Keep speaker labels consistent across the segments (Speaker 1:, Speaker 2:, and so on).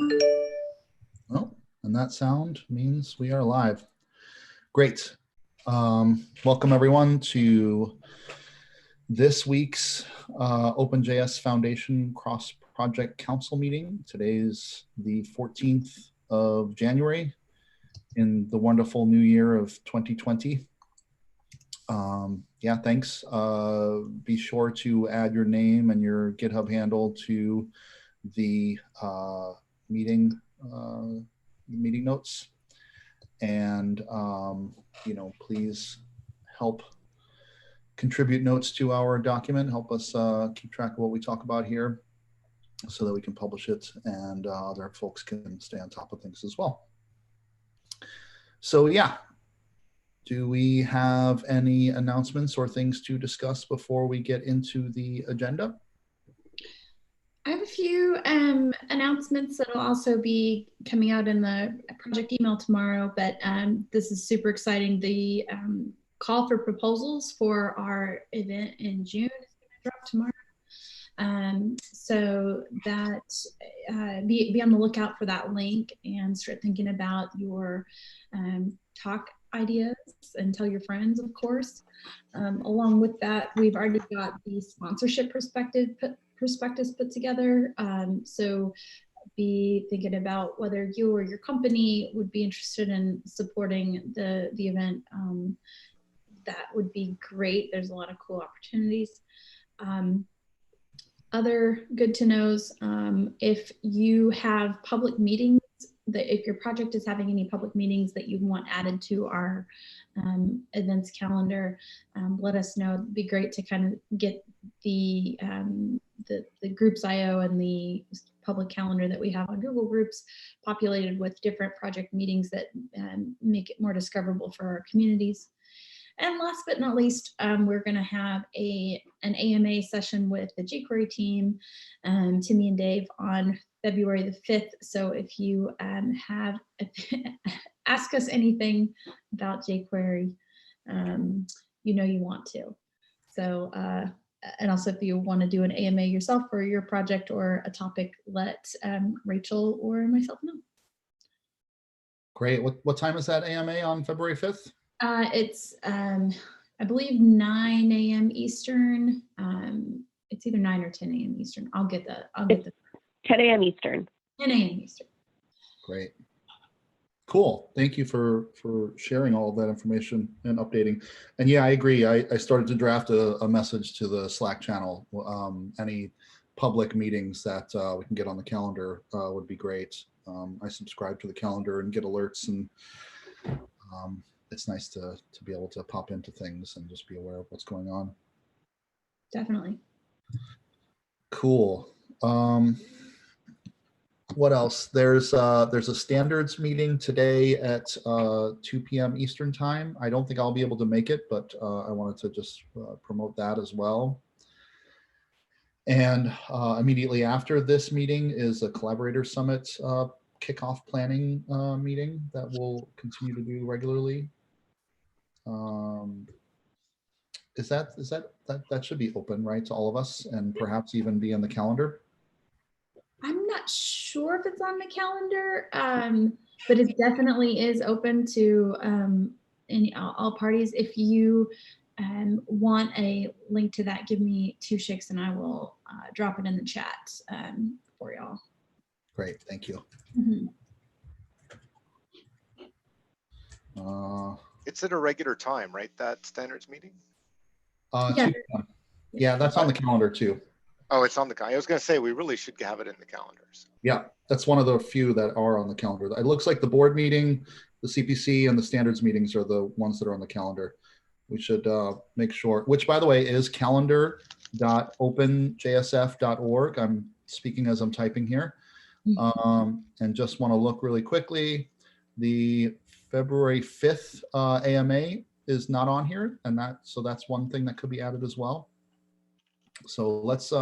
Speaker 1: Oh, and that sound means we are live. Great. Welcome everyone to this week's OpenJS Foundation Cross-Project Council meeting. Today's the 14th of January in the wonderful new year of 2020. Yeah, thanks. Be sure to add your name and your GitHub handle to the meeting notes, and please help contribute notes to our document. Help us keep track of what we talk about here so that we can publish it and other folks can stay on top of things as well. So yeah, do we have any announcements or things to discuss before we get into the agenda?
Speaker 2: I have a few announcements that will also be coming out in the project email tomorrow, but this is super exciting. The call for proposals for our event in June is going to drop tomorrow. So that be on the lookout for that link and start thinking about your talk ideas and tell your friends, of course. Along with that, we've already got the sponsorship prospectus put together. So be thinking about whether you or your company would be interested in supporting the event. That would be great. There's a lot of cool opportunities. Other good to knows, if you have public meetings, if your project is having any public meetings that you want added to our events calendar, let us know. It'd be great to kind of get the groups IO and the public calendar that we have on Google Groups populated with different project meetings that make it more discoverable for our communities. And last but not least, we're going to have an AMA session with the jQuery team, Timmy and Dave, on February the 5th. So if you ask us anything about jQuery, you want to. So, and also if you want to do an AMA yourself for your project or a topic, let Rachel or myself know.
Speaker 1: Great. What time is that AMA on February 5th?
Speaker 2: It's, I believe 9 a.m. Eastern. It's either 9 or 10 a.m. Eastern. I'll get the
Speaker 3: 10 a.m. Eastern.
Speaker 2: 10 a.m. Eastern.
Speaker 1: Great. Cool. Thank you for sharing all of that information and updating. And yeah, I agree. I started to draft a message to the Slack channel. Any public meetings that we can get on the calendar would be great. I subscribe to the calendar and get alerts, and it's nice to be able to pop into things and just be aware of what's going on.
Speaker 2: Definitely.
Speaker 1: Cool. What else? There's a standards meeting today at 2 p.m. Eastern time. I don't think I'll be able to make it, but I wanted to just promote that as well. And immediately after this meeting is a collaborator summit kickoff planning meeting that we'll continue to do regularly. That should be open, right, to all of us, and perhaps even be on the calendar?
Speaker 2: I'm not sure if it's on the calendar, but it definitely is open to all parties. If you want a link to that, give me 2 shakes and I will drop it in the chat for y'all.
Speaker 1: Great, thank you.
Speaker 2: Mm-hmm.
Speaker 4: It's at a regular time, right? That standards meeting?
Speaker 2: Yeah.
Speaker 1: Yeah, that's on the calendar too.
Speaker 4: Oh, it's on the calendar. I was going to say, we really should have it in the calendars.
Speaker 1: Yeah, that's one of the few that are on the calendar. It looks like the board meeting, the CPC, and the standards meetings are the ones that are on the calendar. We should make sure, which by the way is calendar.openjsf.org. I'm speaking as I'm typing here. And just want to look really quickly. The February 5th AMA is not on here, and so that's one thing that could be added as well. So let's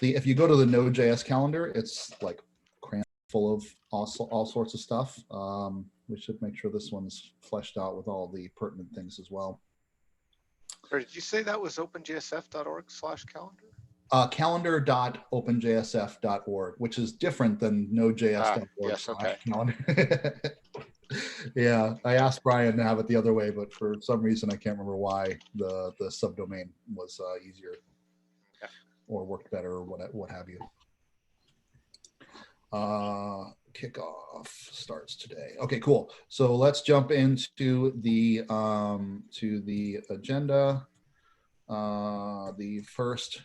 Speaker 1: if you go to the Nodejs calendar, it's like crammed full of all sorts of stuff. We should make sure this one's fleshed out with all the pertinent things as well.
Speaker 4: Or did you say that was openjsf.org/calendar?
Speaker 1: calendar.openjsf.org, which is different than nodejs.org.
Speaker 4: Yes, okay.
Speaker 1: Calendar. Yeah, I asked Brian to have it the other way, but for some reason I can't remember why the subdomain was easier or worked better or what have you. Kickoff starts today. Okay, cool. So let's jump into the agenda. The first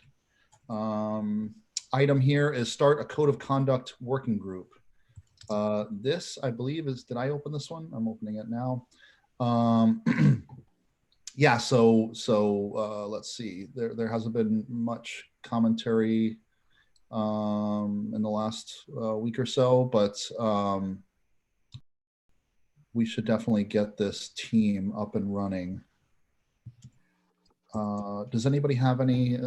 Speaker 1: item here is start a code of conduct working group. This, I believe, is, did I open this one? I'm opening it now. Yeah, so let's see. There hasn't been much commentary in the last week or so, but we should definitely get this team up and running. Does anybody have any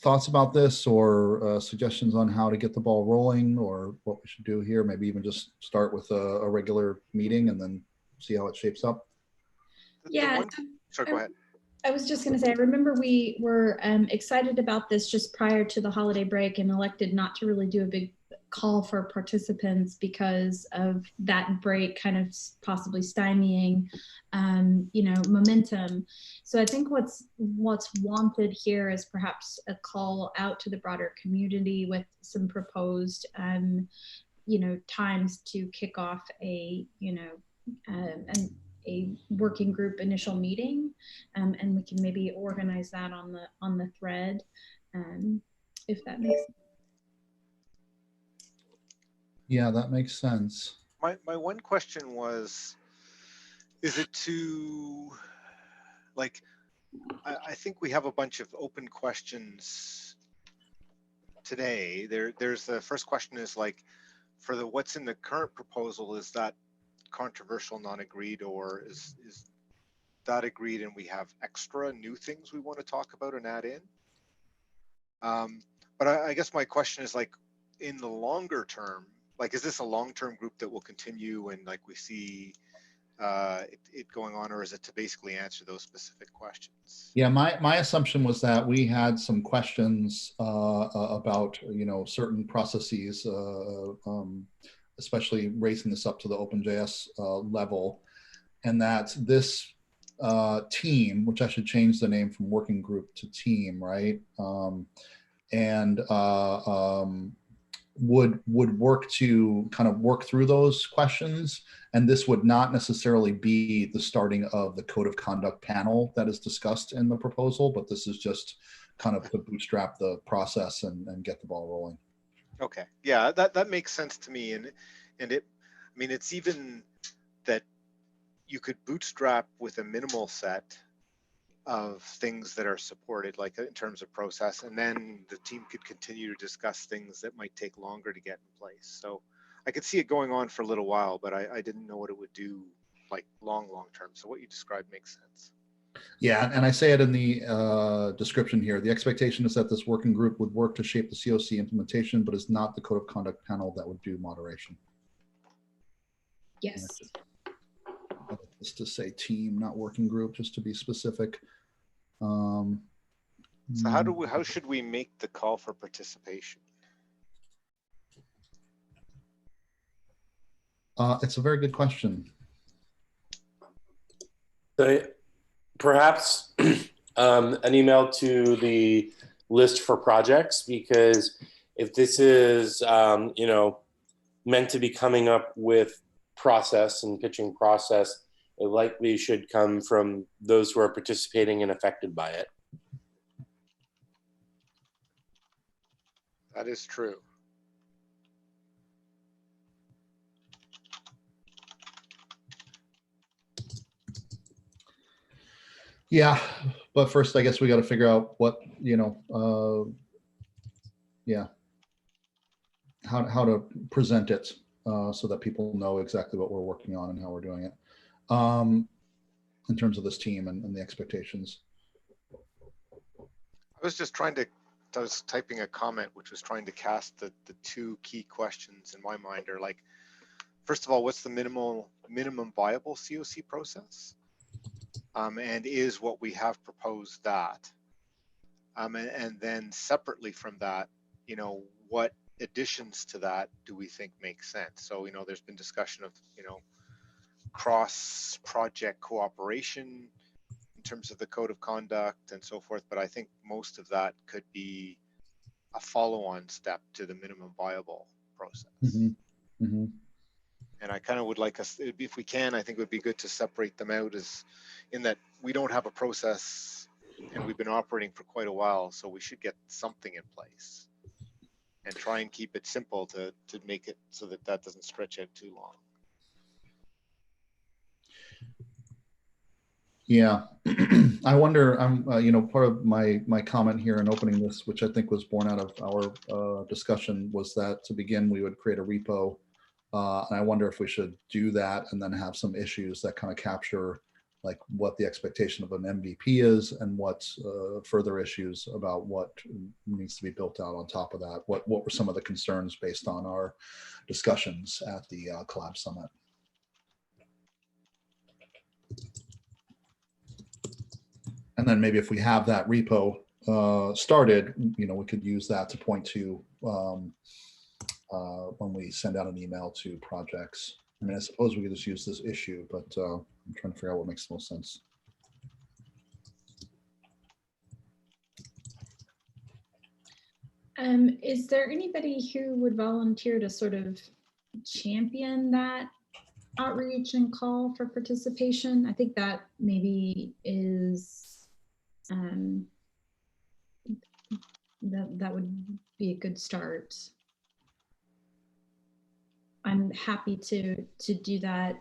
Speaker 1: thoughts about this or suggestions on how to get the ball rolling or what we should do here? Maybe even just start with a regular meeting and then see how it shapes up.
Speaker 2: Yeah.
Speaker 4: Sorry, go ahead.
Speaker 2: I was just going to say, I remember we were excited about this just prior to the holiday break and elected not to really do a big call for participants because of that break kind of possibly stymieing, momentum. So I think what's wanted here is perhaps a call out to the broader community with some proposed, times to kick off a working group initial meeting, and we can maybe organize that on the thread, if that makes sense.
Speaker 1: Yeah, that makes sense.
Speaker 4: My one question was, is it too, like, I think we have a bunch of open questions today. There's the first question is like, for the what's in the current proposal, is that controversial, non-agreed, or is that agreed and we have extra new things we want to talk about and add in? But I guess my question is, like, in the longer term, like, is this a long-term group that will continue and like we see it going on, or is it to basically answer those specific questions?
Speaker 1: Yeah, my assumption was that we had some questions about certain processes, especially raising this up to the OpenJS level, and that this team, which I should change the name from working group to team, right? Would work to kind of work through those questions, and this would not necessarily be the starting of the code of conduct panel that is discussed in the proposal, but this is just kind of to bootstrap the process and get the ball rolling.
Speaker 4: Okay, yeah, that makes sense to me, and it's even that you could bootstrap with a minimal set of things that are supported, like in terms of process, and then the team could continue to discuss things that might take longer to get in place. So I could see it going on for a little while, but I didn't know what it would do like long term. So what you described makes sense.
Speaker 1: Yeah, and I say it in the description here. The expectation is that this working group would work to shape the COC implementation, but is not the code of conduct panel that would do moderation.
Speaker 2: Yes.
Speaker 1: Just to say team, not working group, just to be specific.
Speaker 4: So how should we make the call for participation?
Speaker 1: It's a very good question.
Speaker 5: So perhaps an email to the list for projects, because if this is meant to be coming up with process and pitching process, it likely should come from those who are participating and affected by it.
Speaker 4: That is true.
Speaker 1: Yeah, but first I guess we got to figure out what, how to present it so that people know exactly what we're working on and how we're doing it in terms of this team and the expectations.
Speaker 4: I was typing a comment which was trying to cast the two key questions in my mind are like, first of all, what's the minimum viable COC process? And is what we have proposed that? And then separately from that, you know, what additions to that do we think make sense? So, you know, there's been discussion of, you know, cross project cooperation in terms of the code of conduct and so forth. But I think most of that could be a follow-on step to the minimum viable process. And I kind of would like us, if we can, I think it would be good to separate them out, as in that we don't have a process and we've been operating for quite a while, so we should get something in place and try and keep it simple to make it so that that doesn't stretch out too long.
Speaker 1: Yeah, I wonder, you know, part of my comment here in opening this, which I think was born out of our discussion, was that to begin, we would create a repo. And I wonder if we should do that and then have some issues that kind of capture like what the expectation of an MVP is and what's further issues about what needs to be built out on top of that. What were some of the concerns based on our discussions at the Collab Summit? And then maybe if we have that repo started, you know, we could use that to point to when we send out an email to projects. I mean, I suppose we could just use this issue, but I'm trying to figure out what makes the most sense.
Speaker 2: Is there anybody who would volunteer to sort of champion that outreach and call for participation? I think that maybe is that would be a good start. I'm happy to do that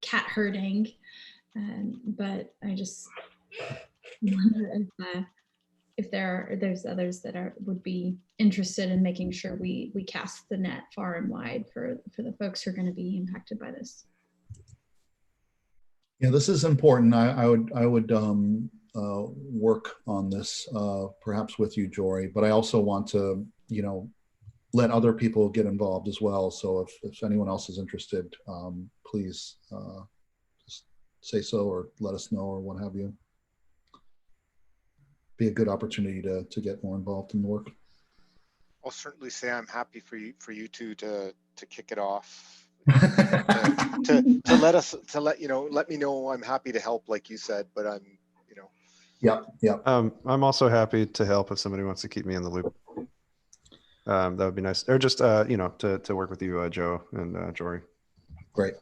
Speaker 2: cat herding, but I just wonder if there's others that would be interested in making sure we cast the net far and wide for the folks who are going to be impacted by this.
Speaker 1: Yeah, this is important. I would work on this perhaps with you, Jory, but I also want to, you know, let other people get involved as well. So if anyone else is interested, please just say so or let us know or what have you. Be a good opportunity to get more involved in the work.
Speaker 4: I'll certainly say I'm happy for you two to kick it off. to let me know. I'm happy to help, like you said, but I'm, you know.
Speaker 1: Yep.
Speaker 6: I'm also happy to help if somebody wants to keep me in the loop. That would be nice. Or just, you know, to work with you, Joe and Jory.
Speaker 1: Great.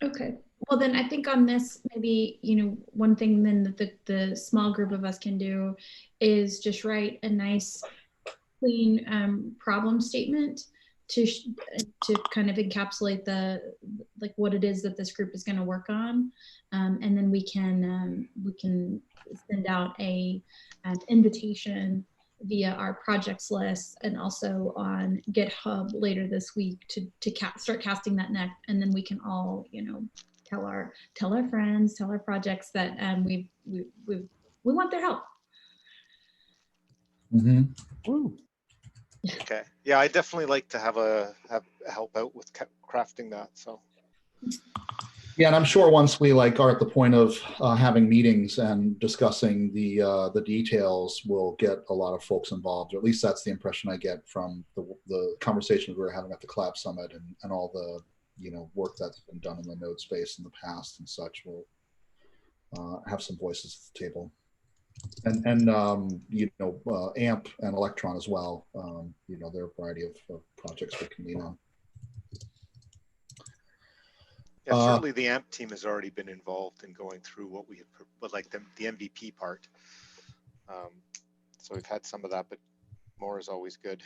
Speaker 2: Okay. Well, then I think on this, maybe, you know, one thing then that the small group of us can do is just write a nice, clean problem statement to kind of encapsulate like what it is that this group is going to work on, and then we can send out an invitation via our projects list and also on GitHub later this week to start casting that net, and then we can all, you know, tell our friends, tell our projects that we want their help.
Speaker 6: Woo.
Speaker 4: Okay. Yeah, I definitely like to have help out with crafting that. So.
Speaker 1: Yeah, and I'm sure once we like are at the point of having meetings and discussing the details, we'll get a lot of folks involved. Or at least that's the impression I get from the conversations we were having at the Collab Summit and all the, you know, work that's been done in the node space in the past and such. We'll have some voices at the table, and you know, AMP and Electron as well. You know, there are a variety of projects we can lean on.
Speaker 4: Yeah, certainly the AMP team has already been involved in going through what we have, like the MVP part. So we've had some of that, but more is always good.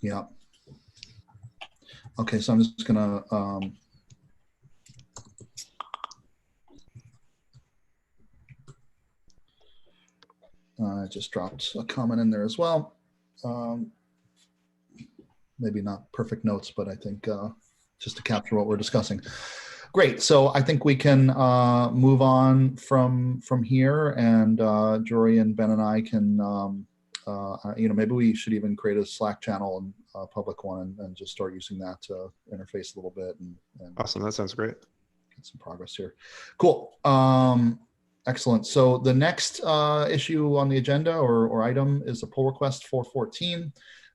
Speaker 1: Yeah. Okay, so I'm just gonna I just dropped a comment in there as well. Maybe not perfect notes, but I think just to capture what we're discussing. Great. So I think we can move on from here, and Jory and Ben and I can, you know, maybe we should even create a Slack channel and a public one and just start using that to interface a little bit. And
Speaker 6: Awesome. That sounds great.
Speaker 1: get some progress here. Cool. Excellent. So the next issue on the agenda or item is a pull request 414.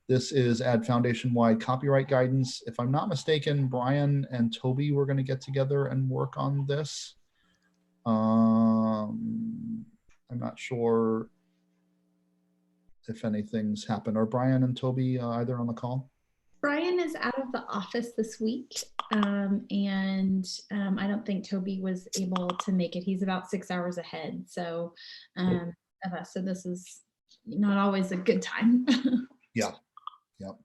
Speaker 1: This is add foundation-wide copyright guidance. If I'm not mistaken, Brian and Toby were going to get together and work on this. I'm not sure if anything's happened. Are Brian and Toby either on the call?
Speaker 2: Brian is out of the office this week, and I don't think Toby was able to make it. He's about 6 hours ahead, so of us. So this is not always a good time.
Speaker 1: Yeah. Yep.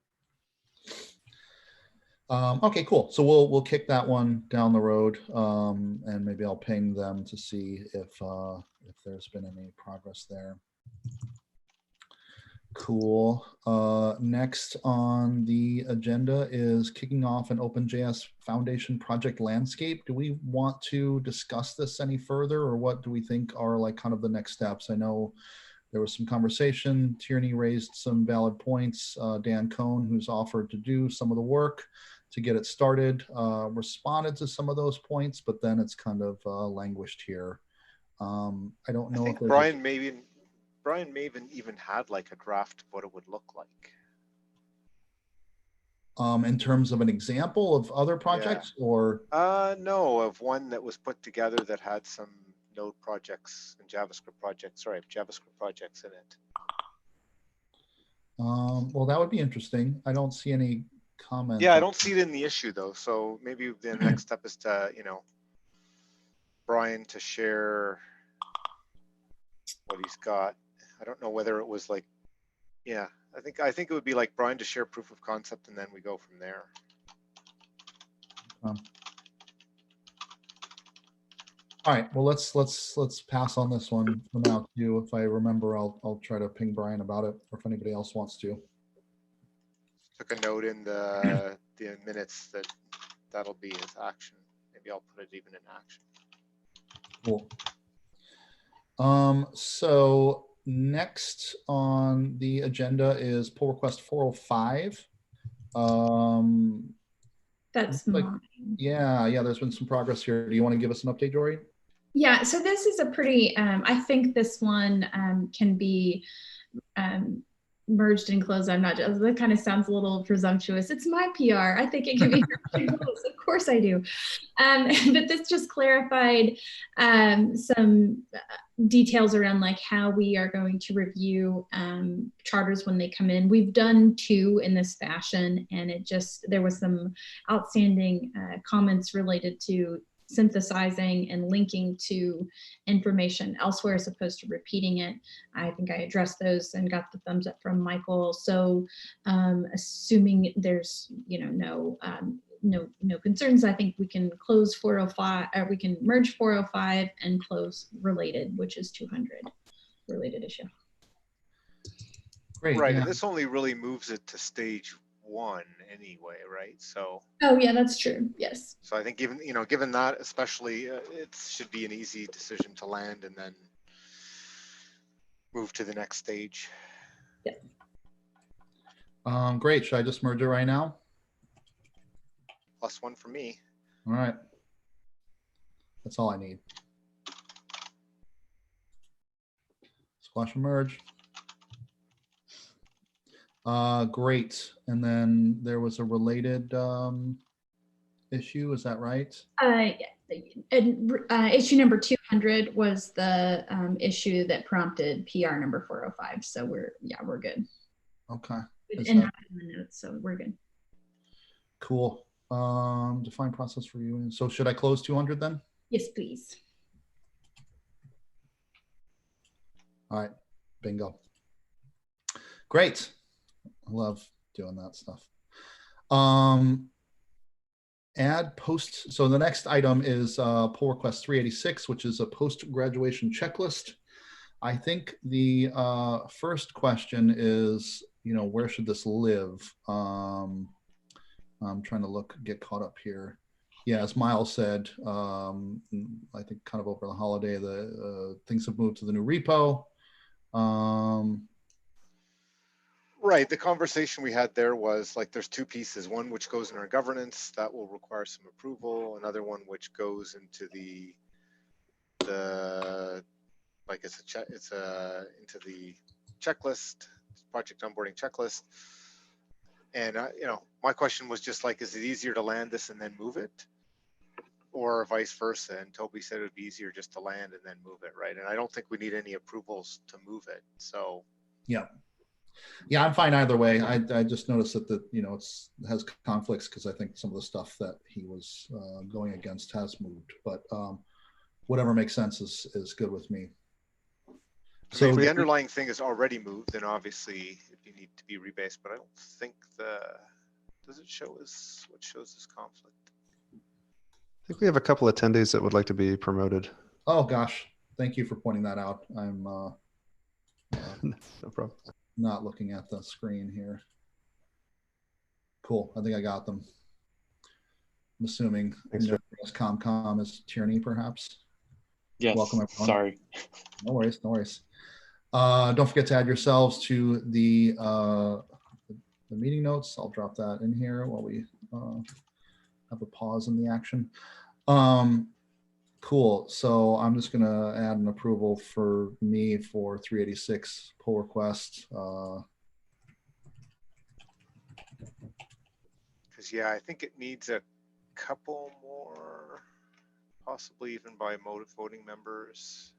Speaker 1: Okay, cool. So we'll kick that one down the road, and maybe I'll ping them to see if there's been any progress there. Cool. Next on the agenda is kicking off an OpenJS Foundation project landscape. Do we want to discuss this any further, or what do we think are like kind of the next steps? I know there was some conversation. Tierney raised some valid points. Dan Cohn, who's offered to do some of the work to get it started, responded to some of those points, but then it's kind of languished here. I don't know
Speaker 4: I think
Speaker 1: if
Speaker 4: Brian Maven even had like a draft of what it would look like.
Speaker 1: In terms of an example of other projects, or
Speaker 4: no, of one that was put together that had some Node projects and JavaScript projects in it.
Speaker 1: well, that would be interesting. I don't see any comments.
Speaker 4: Yeah, I don't see it in the issue though. So maybe the next step is to, Brian to share what he's got. I don't know whether it was like, yeah, I think it would be like Brian to share proof of concept, and then we go from there.
Speaker 1: All right, well, let's pass on this one for now too. If I remember, I'll try to ping Brian about it, or if anybody else wants to.
Speaker 4: Took a note in the minutes that'll be his action. Maybe I'll put it even in action.
Speaker 1: Cool. So next on the agenda is pull request 405.
Speaker 2: That's
Speaker 1: like,
Speaker 2: mine.
Speaker 1: Yeah, there's been some progress here. Do you want to give us an update, Jory?
Speaker 2: Yeah, so this is a pretty, I think this one can be merged and closed. I'm not, that kind of sounds a little presumptuous. It's my PR. I think it can be merged and closed. Of course I do. But this just clarified some details around like how we are going to review charters when they come in. We've done 2 in this fashion, and there was some outstanding comments related to synthesizing and linking to information elsewhere as opposed to repeating it. I think I addressed those and got the thumbs up from Michael. So assuming there's no concerns, I think we can close 405, or we can merge 405 and close related, which is 200 related issue.
Speaker 1: Great.
Speaker 4: Right,
Speaker 1: Yeah.
Speaker 4: and this only really moves it to stage 1 anyway, right? So.
Speaker 2: Oh yeah, that's true. Yes.
Speaker 4: So I think given that, especially, it should be an easy decision to land and then move to the next stage.
Speaker 2: Yeah.
Speaker 1: Great. Should I just merge it right now?
Speaker 4: +1 for me.
Speaker 1: All right. That's all I need. Squash and merge. Great. And then there was a related issue. Is that right?
Speaker 2: Issue number 200 was the issue that prompted PR number 405. So we're good.
Speaker 1: Okay.
Speaker 2: And not in the notes, so we're good.
Speaker 1: Cool. Define process review. So should I close 200 then?
Speaker 2: Yes, please.
Speaker 1: All right. Bingo. Great. I love doing that stuff. Add post. So the next item is pull request 386, which is a post-graduation checklist. I think the first question is, where should this live? I'm trying to get caught up here. Yeah, as Miles said, I think kind of over the holiday, the things have moved to the new repo.
Speaker 4: Right, the conversation we had there was like there's 2 pieces, one which goes in our governance that will require some approval, another one which goes into the like it's into the checklist, project onboarding checklist. And you know, my question was just like, is it easier to land this and then move it, or vice versa? And Toby said it would be easier just to land and then move it, right? And I don't think we need any approvals to move it. So
Speaker 1: yeah, I'm fine either way. I just noticed that you know, it has conflicts because I think some of the stuff that he was going against has moved, but whatever makes sense is good with me.
Speaker 4: so if the underlying thing is already moved, then obviously you need to be rebased, but I don't think does it show us what shows this conflict?
Speaker 6: I think we have a couple attendees that would like to be promoted.
Speaker 1: Oh gosh, thank you for pointing that out. I'm
Speaker 6: No problem.
Speaker 1: not looking at the screen here. Cool, I think I got them. I'm assuming ComCom is Tierney, perhaps.
Speaker 7: Yes.
Speaker 1: Welcome, everyone.
Speaker 7: Sorry.
Speaker 1: No worries, no worries. Don't forget to add yourselves to the meeting notes. I'll drop that in here while we have a pause in the action. Cool. So I'm just going to add an approval for me for 386 pull request.
Speaker 4: Because yeah, I think it needs a couple more, possibly even by voting members.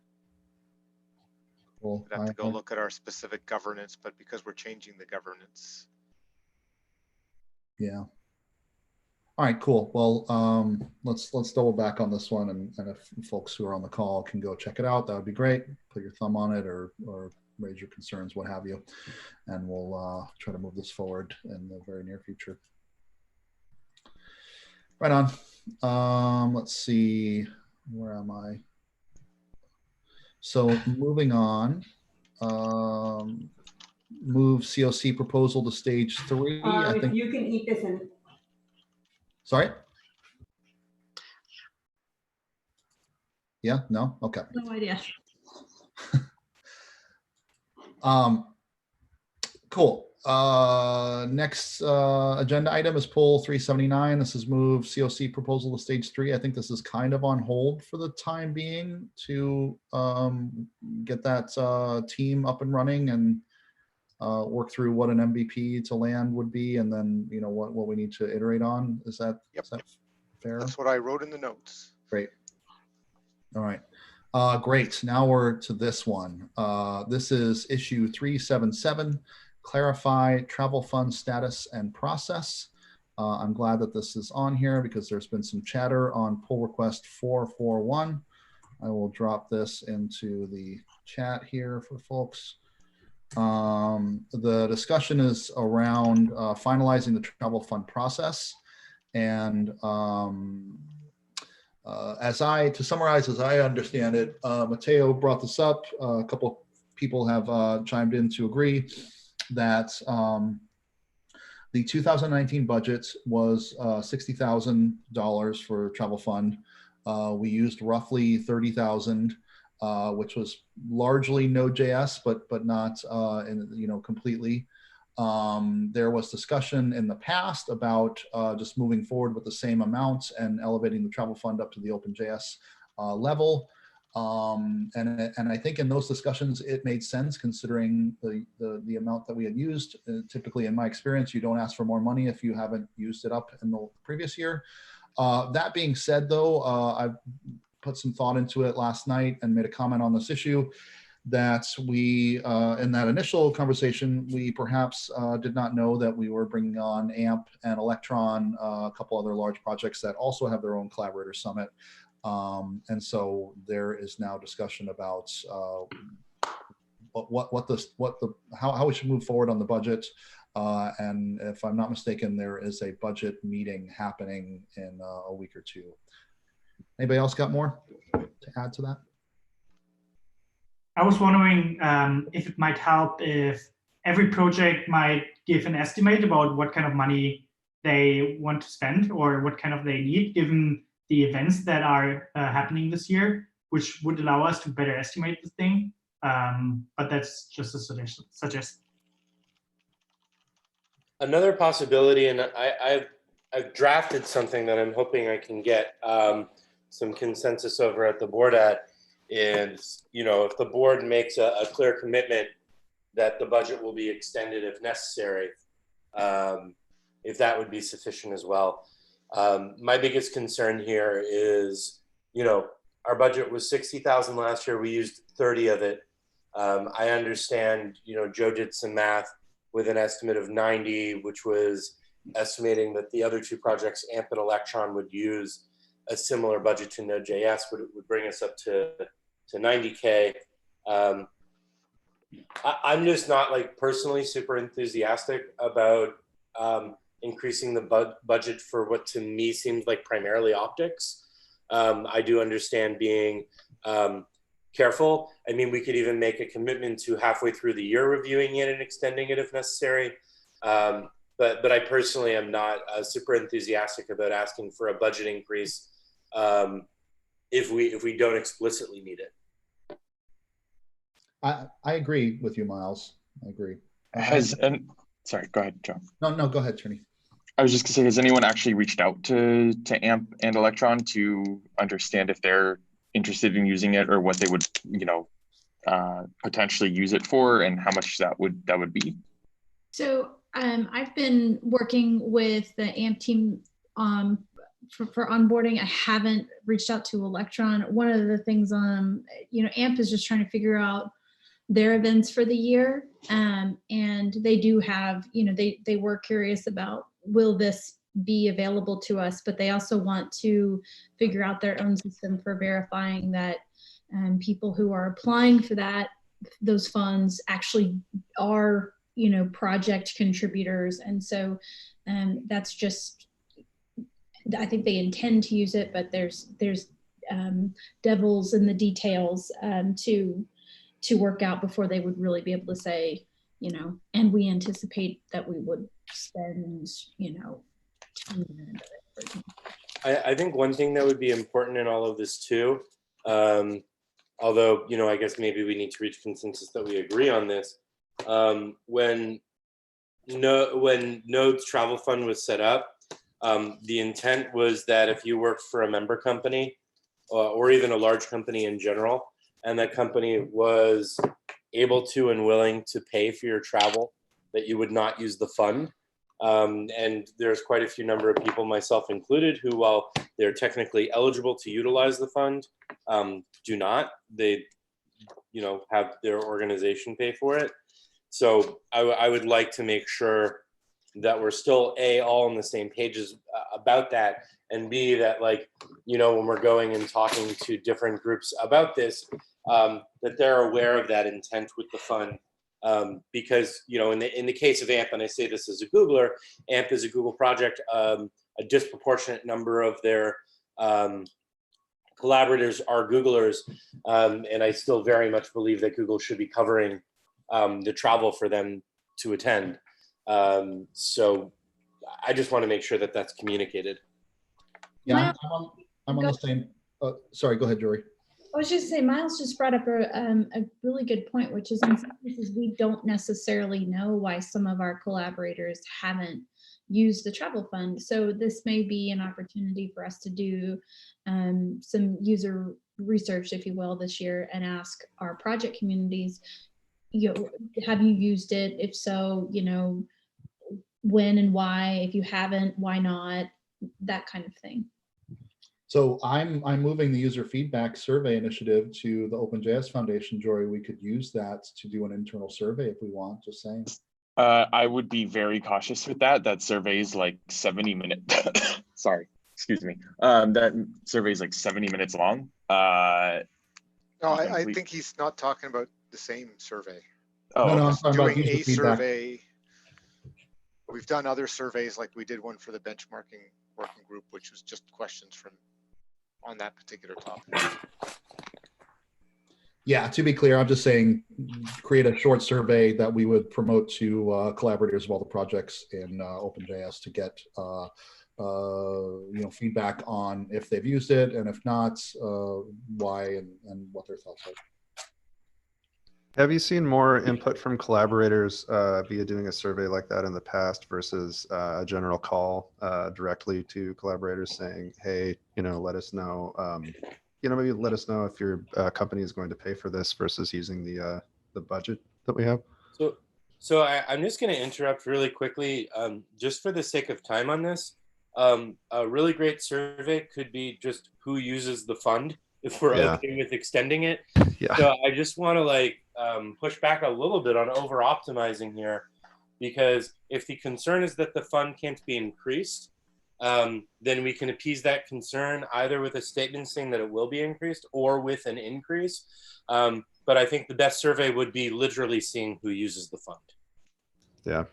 Speaker 1: Cool.
Speaker 4: We'd have to go look at our specific governance, but because we're changing the governance.
Speaker 1: Yeah. All right, cool. Well, let's double back on this one, and if folks who are on the call can go check it out, that would be great. Put your thumb on it or raise your concerns, what have you, and we'll try to move this forward in the very near future. Right on. Let's see, where am I? So moving on, move COC proposal to stage 3. I think
Speaker 8: you can eat this in.
Speaker 1: Sorry? Yeah, no? Okay.
Speaker 2: No idea.
Speaker 1: Cool. Next agenda item is poll 379. This is move COC proposal to stage 3. I think this is kind of on hold for the time being to get that team up and running and work through what an MVP to land would be, and then you know what we need to iterate on. Is that,
Speaker 4: yep.
Speaker 1: Is that fair?
Speaker 4: That's what I wrote in the notes.
Speaker 1: Great. All right. Great. Now we're to this one. This is issue 377, clarify travel fund status and process. I'm glad that this is on here because there's been some chatter on pull request 441. I will drop this into the chat here for folks. The discussion is around finalizing the travel fund process, and to summarize, as I understand it, Matteo brought this up. A couple people have chimed in to agree that the 2019 budget was $60,000 for travel fund. We used roughly 30,000. Which was largely Node.js, but not completely. There was discussion in the past about just moving forward with the same amount and elevating the travel fund up to the OpenJS level. And I think in those discussions it made sense considering the amount that we had used. Typically, in my experience, you don't ask for more money if you haven't used it up in the previous year. That being said, though, I've put some thought into it last night and made a comment on this issue that we, in that initial conversation, we perhaps did not know that we were bringing on AMP and Electron, a couple other large projects that also have their own collaborator summit. And so there is now discussion about how we should move forward on the budget. And if I'm not mistaken, there is a budget meeting happening in a week or two. Anybody else got more to add to that?
Speaker 8: I was wondering if it might help if every project might give an estimate about what kind of money they want to spend or what kind of they need, given the events that are happening this year, which would allow us to better estimate the thing. But that's just a suggestion.
Speaker 5: Another possibility, and I've drafted something that I'm hoping I can get some consensus over at the board at, And, you know, if the board makes a clear commitment that the budget will be extended if necessary, if that would be sufficient as well. My biggest concern here is, you know, our budget was 60,000 last year. We used 30 of it. I understand, you know, Joe did some math with an estimate of 90, which was estimating that the other two projects, AMP and Electron, would use a similar budget to Node.js, would bring us up to 90K. I'm just not like personally super enthusiastic about increasing the budget for what to me seems like primarily optics. I do understand being careful. I mean, we could even make a commitment to halfway through the year reviewing it and extending it if necessary. But I personally am not super enthusiastic about asking for a budget increase if we don't explicitly need it.
Speaker 1: I agree with you, Miles. I agree.
Speaker 7: Sorry, go ahead, Joe.
Speaker 1: No, go ahead, Trini.
Speaker 7: I was just gonna say, has anyone actually reached out to AMP and Electron to understand if they're interested in using it or what they would, you know, potentially use it for and how much that would be?
Speaker 2: So I've been working with the AMP team for onboarding. I haven't reached out to Electron. One of the things, you know, AMP is just trying to figure out their events for the year. And they do have, you know, they were curious about, will this be available to us? But they also want to figure out their own system for verifying that people who are applying for those funds actually are, you know, project contributors. And so that's just, I think they intend to use it, but there's devils in the details to work out before they would really be able to say, you know, and we anticipate that we would spend, you know,
Speaker 5: I think one thing that would be important in all of this too, although, you know, I guess maybe we need to reach consensus that we agree on this. When Node's travel fund was set up, the intent was that if you worked for a member company or even a large company in general, and that company was able to and willing to pay for your travel, that you would not use the fund. And there's quite a few number of people, myself included, who, while they're technically eligible to utilize the fund, do not. They, you know, have their organization pay for it. So I would like to make sure that we're still all on the same pages about that, and B, that, like, you know, when we're going and talking to different groups about this, that they're aware of that intent with the fund. Because, you know, in the case of AMP, and I say this as a Googler, AMP is a Google project. A disproportionate number of their collaborators are Googlers, and I still very much believe that Google should be covering the travel for them to attend. So I just want to make sure that that's communicated.
Speaker 1: Yeah, I'm on the same. Sorry, go ahead, Jory.
Speaker 2: I was just saying, Miles just brought up a really good point, which is in some cases we don't necessarily know why some of our collaborators haven't used the travel fund. So this may be an opportunity for us to do some user research, if you will, this year, and ask our project communities, you know, have you used it? If so, you know, when and why? If you haven't, why not? That kind of thing.
Speaker 1: So I'm moving the user feedback survey initiative to the OpenJS Foundation, Jory. We could use that to do an internal survey if we want, just saying.
Speaker 7: I would be very cautious with that. That survey is like 70 minutes. Sorry, excuse me. That survey is like 70 minutes long.
Speaker 4: No, I think he's not talking about the same survey.
Speaker 7: Oh,
Speaker 1: no,
Speaker 7: okay.
Speaker 1: I'm talking about
Speaker 4: Doing
Speaker 1: user
Speaker 4: a
Speaker 1: feedback.
Speaker 4: survey. We've done other surveys, like we did one for the benchmarking working group, which was just questions from on that particular topic.
Speaker 1: Yeah, to be clear, I'm just saying create a short survey that we would promote to collaborators of all the projects in OpenJS to get you know, feedback on if they've used it, and if not, why and what their thoughts are.
Speaker 6: Have you seen more input from collaborators via doing a survey like that in the past versus a general call directly to collaborators saying, hey, you know, let us know maybe let us know if your company is going to pay for this versus using the budget that we have.
Speaker 5: So I'm just going to interrupt really quickly, just for the sake of time on this. A really great survey could be just who uses the fund, if we're okay with extending it.
Speaker 6: Yeah.
Speaker 5: So I just want to push back a little bit on over optimizing here, because if the concern is that the fund can't be increased, then we can appease that concern either with a statement saying that it will be increased or with an increase. But I think the best survey would be literally seeing who uses the fund.
Speaker 6: Yeah.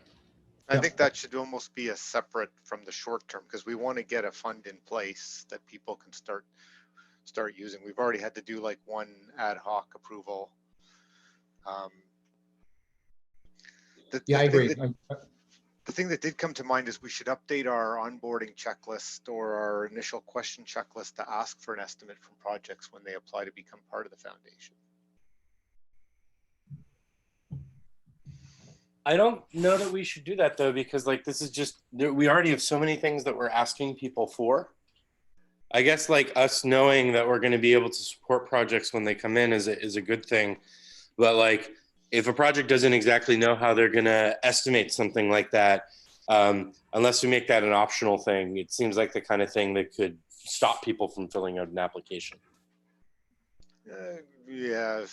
Speaker 4: I think that should almost be a separate from the short term, because we want to get a fund in place that people can start using. We've already had to do like one ad hoc approval.
Speaker 1: I agree.
Speaker 4: The thing that did come to mind is we should update our onboarding checklist or our initial question checklist to ask for an estimate from projects when they apply to become part of the foundation.
Speaker 5: I don't know that we should do that though, because like this is just, we already have so many things that we're asking people for. I guess like us knowing that we're going to be able to support projects when they come in is a good thing. But like if a project doesn't exactly know how they're going to estimate something like that, unless we make that an optional thing, it seems like the kind of thing that could stop people from filling out an application.
Speaker 4: Yeah.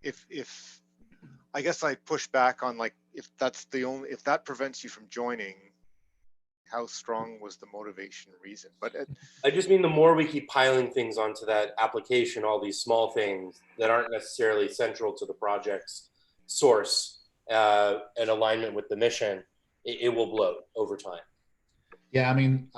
Speaker 4: If I guess I'd push back on like, if that prevents you from joining, how strong was the motivation reason? But
Speaker 5: I just mean the more we keep piling things onto that application, all these small things that aren't necessarily central to the project's source and alignment with the mission, it will bloat over time.
Speaker 1: Yeah, I mean,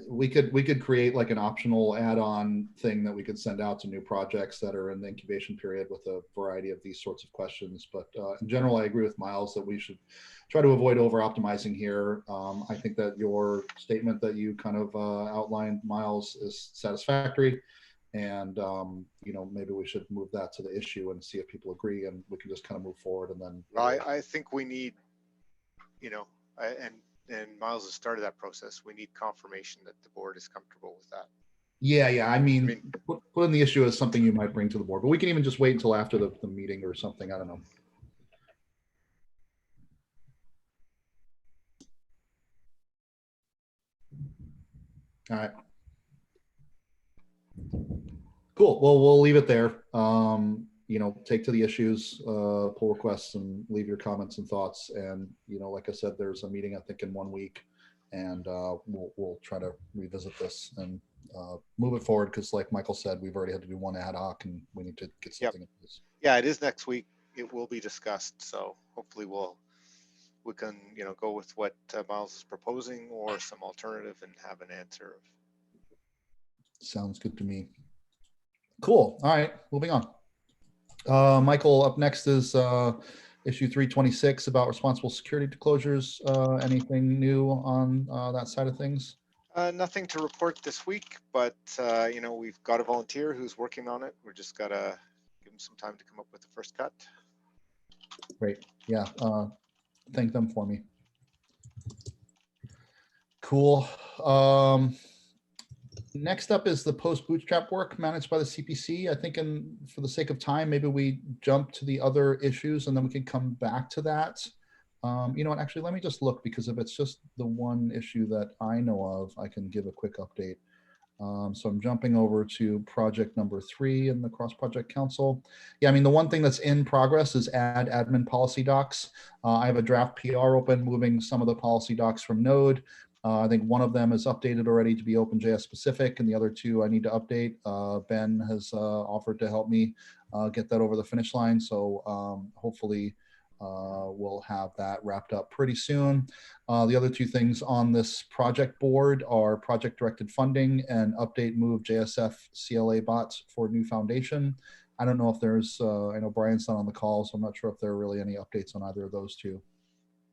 Speaker 1: we could create like an optional add-on thing that we could send out to new projects that are in the incubation period with a variety of these sorts of questions. But in general, I agree with Miles that we should try to avoid over-optimizing here. I think that your statement that you kind of outlined, Miles, is satisfactory. And, maybe we should move that to the issue and see if people agree, and we can just kind of move forward and then.
Speaker 4: I think we need, and Miles has started that process. We need confirmation that the board is comfortable with that.
Speaker 1: Yeah. I mean, putting the issue as something you might bring to the board, but we can even just wait until after the meeting or something. I don't know. All right. Cool. Well, we'll leave it there. Take to the issues, pull requests, and leave your comments and thoughts. And, like I said, there's a meeting, I think, in 1 week, and we'll try to revisit this and move it forward. Because like Michael said, we've already had to do one ad hoc, and we need to get something in place.
Speaker 4: Yeah, it is next week. It will be discussed. So hopefully we can, go with what Miles is proposing or some alternative and have an answer.
Speaker 1: Sounds good to me. Cool. All right, moving on. Michael, up next is issue 326 about responsible security disclosures. Anything new on that side of things?
Speaker 4: Nothing to report this week, but we've got a volunteer who's working on it. We're just gotta give him some time to come up with the first cut.
Speaker 1: Great. Yeah. Thank them for me. Cool. Next up is the post-bootstrap work managed by the CPC. I think for the sake of time, maybe we jump to the other issues and then we can come back to that. What, actually, let me just look, because if it's just the one issue that I know of, I can give a quick update. So I'm jumping over to project number 3 in the cross-project council. Yeah, I mean, the one thing that's in progress is add admin policy docs. I have a draft PR open, moving some of the policy docs from Node. I think one of them is updated already to be OpenJS specific, and the other 2 I need to update. Ben has offered to help me get that over the finish line. So hopefully we'll have that wrapped up pretty soon. The other 2 things on this project board are project directed funding and update move JSF CLA bots for new foundation. I don't know if there's, I know Brian's not on the call, so I'm not sure if there are really any updates on either of those 2.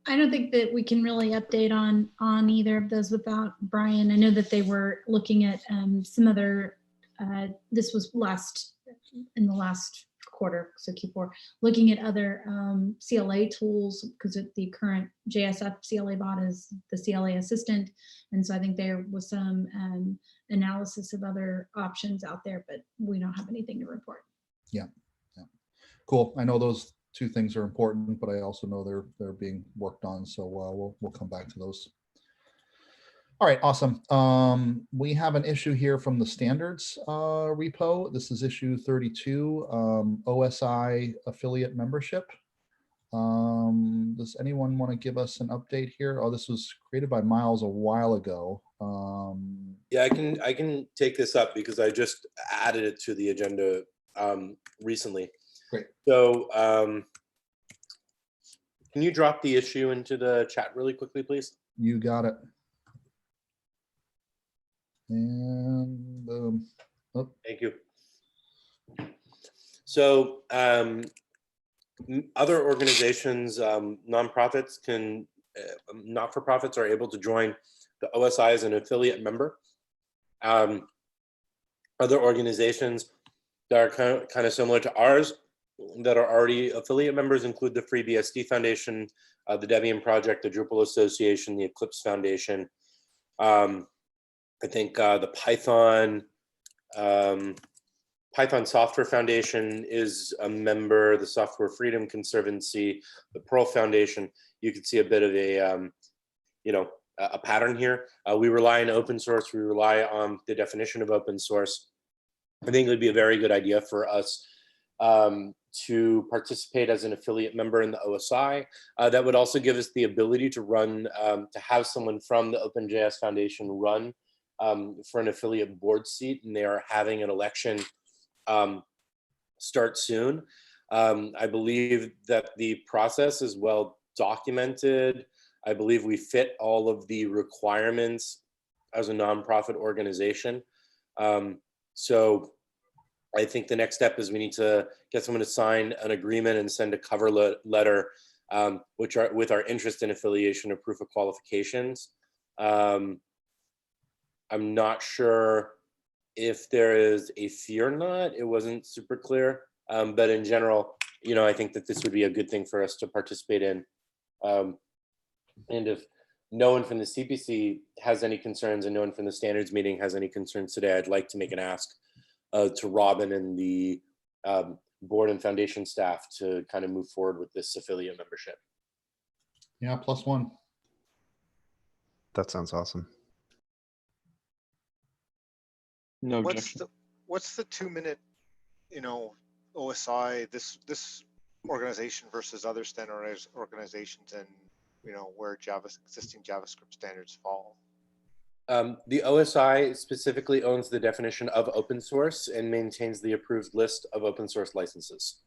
Speaker 2: I don't think that we can really update on either of those without Brian. I know that they were looking at some other, this was in the last quarter, so Q4, looking at other CLA tools, because the current JSF CLA bot is the CLA assistant. And so I think there was some analysis of other options out there, but we don't have anything to report.
Speaker 1: Yeah. Cool. I know those two things are important, but I also know they're being worked on. So we'll come back to those. All right, awesome. We have an issue here from the standards repo. This is issue 32, OSI affiliate membership. Does anyone want to give us an update here? Oh, this was created by Miles a while ago.
Speaker 5: Yeah, I can take this up because I just added it to the agenda recently.
Speaker 1: Great.
Speaker 5: So can you drop the issue into the chat really quickly, please?
Speaker 1: You got it. And oh.
Speaker 5: Thank you. So other organizations, nonprofits can, not-for-profits are able to join the OSI as an affiliate member. Other organizations that are kind of similar to ours that are already affiliate members include the FreeBSD Foundation, the Debian Project, the Drupal Association, the Eclipse Foundation. I think the Python Software Foundation is a member, the Software Freedom Conservancy, the Perl Foundation. You can see a bit of a, a pattern here. We rely on open source. We rely on the definition of open source. I think it would be a very good idea for us to participate as an affiliate member in the OSI. That would also give us the ability to run, to have someone from the OpenJS Foundation run for an affiliate board seat, and they are having an election start soon. I believe that the process is well documented. I believe we fit all of the requirements as a nonprofit organization. So I think the next step is we need to get someone to sign an agreement and send a cover letter with our interest in affiliation or proof of qualifications. I'm not sure if there is a fee or not. It wasn't super clear, but in general, I think that this would be a good thing for us to participate in. And if no one from the CPC has any concerns and no one from the standards meeting has any concerns today, I'd like to make an ask to Robin and the board and foundation staff to kind of move forward with this affiliate membership.
Speaker 1: Yeah, +1.
Speaker 6: That sounds awesome.
Speaker 7: No objection.
Speaker 4: What's the 2-minute, OSI, this organization versus other standardized organizations, and where existing JavaScript standards fall?
Speaker 5: The OSI specifically owns the definition of open source and maintains the approved list of open source licenses.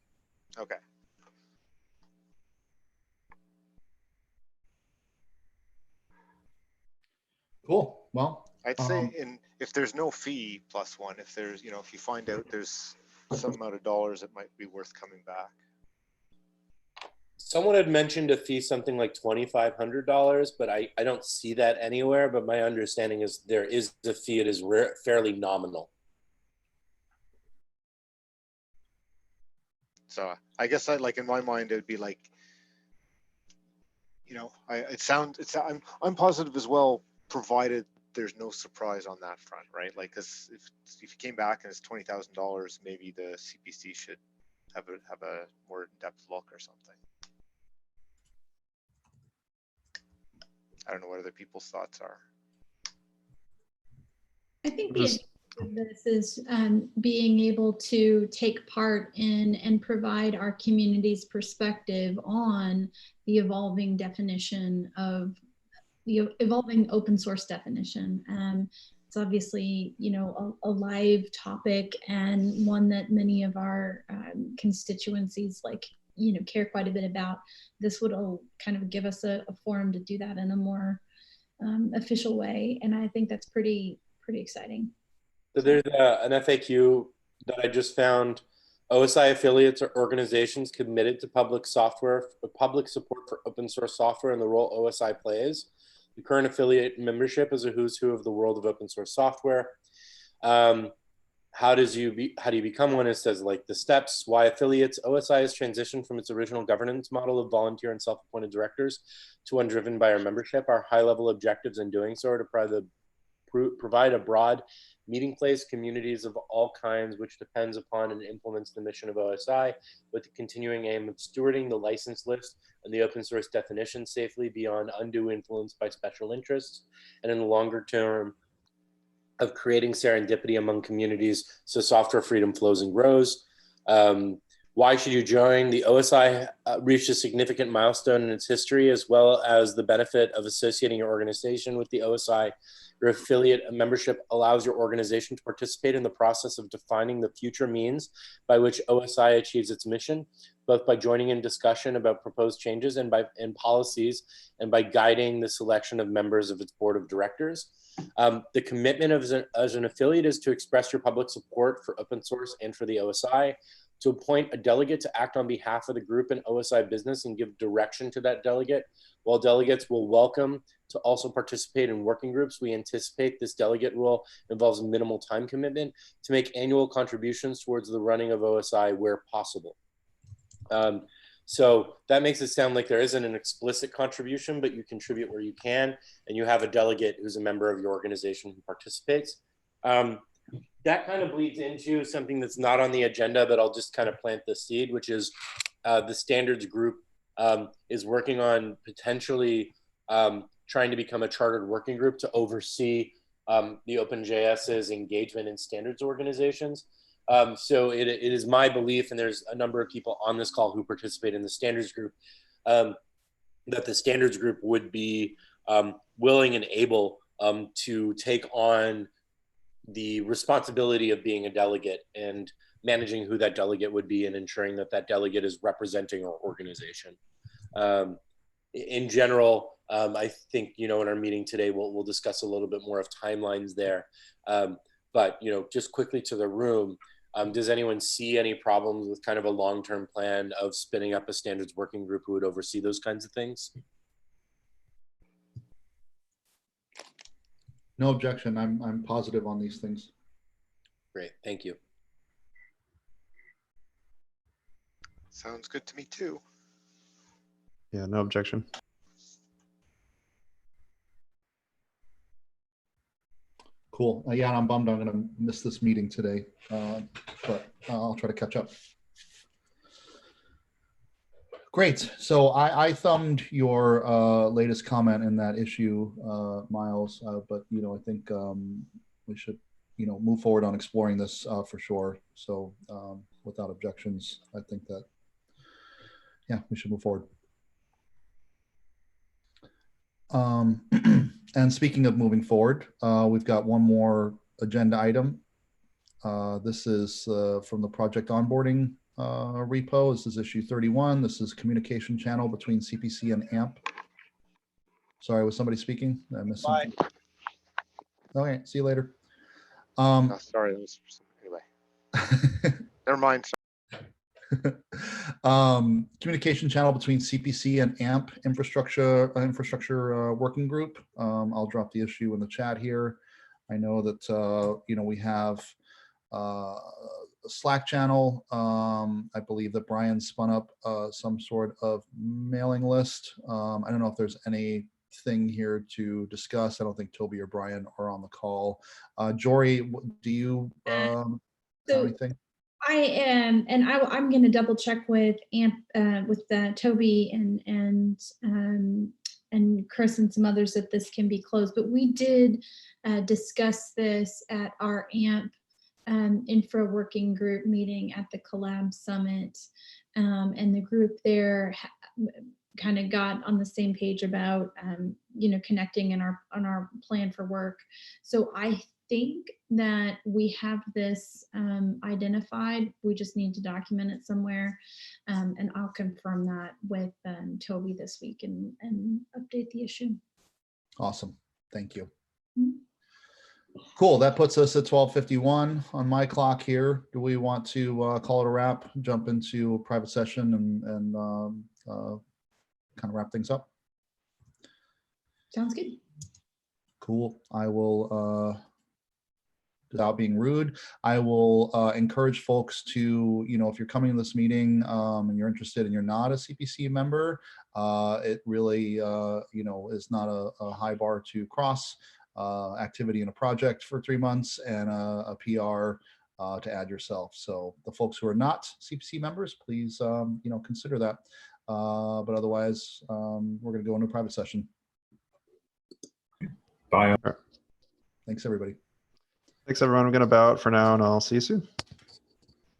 Speaker 4: Okay.
Speaker 1: Cool. Well,
Speaker 4: I'd say if there's no fee +1, if there's, if you find out there's some amount of dollars, it might be worth coming back.
Speaker 5: Someone had mentioned a fee something like $2,500, but I don't see that anywhere. But my understanding is there is a fee. It is fairly nominal.
Speaker 4: So I guess in my mind, it would be like, I'm positive as well, provided there's no surprise on that front, right? Like, because if you came back and it's $20,000, maybe the CPC should have a more in-depth look or something. I don't know what other people's thoughts are.
Speaker 2: I think the advantage of this is being able to take part in and provide our community's perspective on the evolving definition of the evolving open source definition. It's obviously, a live topic and one that many of our constituencies care quite a bit about. This would all kind of give us a forum to do that in a more official way, and I think that's pretty exciting.
Speaker 5: So there's an FAQ that I just found. OSI affiliates are organizations committed to public support for open source software and the role OSI plays. The current affiliate membership is a who's who of the world of open source software. How do you become one? It says the steps, why affiliates. OSI has transitioned from its original governance model of volunteer and self-appointed directors to one driven by our membership. Our high-level objectives in doing so are to provide a broad meeting place, communities of all kinds, which depends upon and implements the mission of OSI, with the continuing aim of stewarding the license list and the open source definition safely beyond undue influence by special interests, and in the longer term of creating serendipity among communities so software freedom flows and grows. Why should you join? The OSI reached a significant milestone in its history, as well as the benefit of associating your organization with the OSI. Your affiliate membership allows your organization to participate in the process of defining the future means by which OSI achieves its mission, both by joining in discussion about proposed changes and policies, and by guiding the selection of members of its board of directors. The commitment as an affiliate is to express your public support for open source and for the OSI, to appoint a delegate to act on behalf of the group in OSI business and give direction to that delegate. While delegates will welcome to also participate in working groups, we anticipate this delegate role involves minimal time commitment to make annual contributions towards the running of OSI where possible. So that makes it sound like there isn't an explicit contribution, but you contribute where you can, and you have a delegate who's a member of your organization who participates. That kind of bleeds into something that's not on the agenda, but I'll just kind of plant the seed, which is the standards group is working on potentially trying to become a chartered working group to oversee the OpenJS's engagement in standards organizations. So it is my belief, and there's a number of people on this call who participate in the standards group, that the standards group would be willing and able to take on the responsibility of being a delegate and managing who that delegate would be and ensuring that that delegate is representing our organization. In general, I think, in our meeting today, we'll discuss a little bit more of timelines there. But, just quickly to the room, does anyone see any problems with kind of a long-term plan of spinning up a standards working group who would oversee those kinds of things?
Speaker 1: No objection. I'm positive on these things.
Speaker 5: Great, thank you.
Speaker 4: Sounds good to me too.
Speaker 6: Yeah, no objection.
Speaker 1: Cool. Yeah, I'm bummed I'm going to miss this meeting today, but I'll try to catch up. Great. So I thumbed your latest comment in that issue, Miles, but I think we should move forward on exploring this for sure. So without objections, I think that we should move forward. And speaking of moving forward, we've got one more agenda item. This is from the project onboarding repo. This is issue 31. This is communication channel between CPC and AMP. Sorry, was somebody speaking? I missed something. Okay, see you later.
Speaker 4: Sorry, that was anyway. Never mind.
Speaker 1: Communication channel between CPC and AMP infrastructure working group. I'll drop the issue in the chat here. I know that we have a Slack channel. I believe that Brian spun up some sort of mailing list. I don't know if there's anything here to discuss. I don't think Toby or Brian are on the call. Jory, do you have anything?
Speaker 2: I am, and I'm going to double check with Toby and Chris and some others that this can be closed. But we did discuss this at our AMP infra working group meeting at the Collab Summit, and the group there kind of got on the same page about connecting on our plan for work. So I think that we have this identified. We just need to document it somewhere, and I'll confirm that with Toby this week and update the issue.
Speaker 1: Awesome, thank you.
Speaker 2: Mm-hmm.
Speaker 1: Cool, that puts us at 12:51 on my clock here. Do we want to call it a wrap, jump into a private session and kind of wrap things up?
Speaker 2: Sounds good.
Speaker 1: Cool, I will, without being rude, I will encourage folks to, if you're coming to this meeting and you're interested and you're not a CPC member, it really, is not a high bar to cross. activity in a project for 3 months and a PR to add yourself. So the folks who are not CPC members, please, consider that. But otherwise, we're going to go into a private session.
Speaker 9: Bye.
Speaker 1: Thanks, everybody.
Speaker 6: Thanks, everyone. I'm going to bow out for now, and I'll see you soon.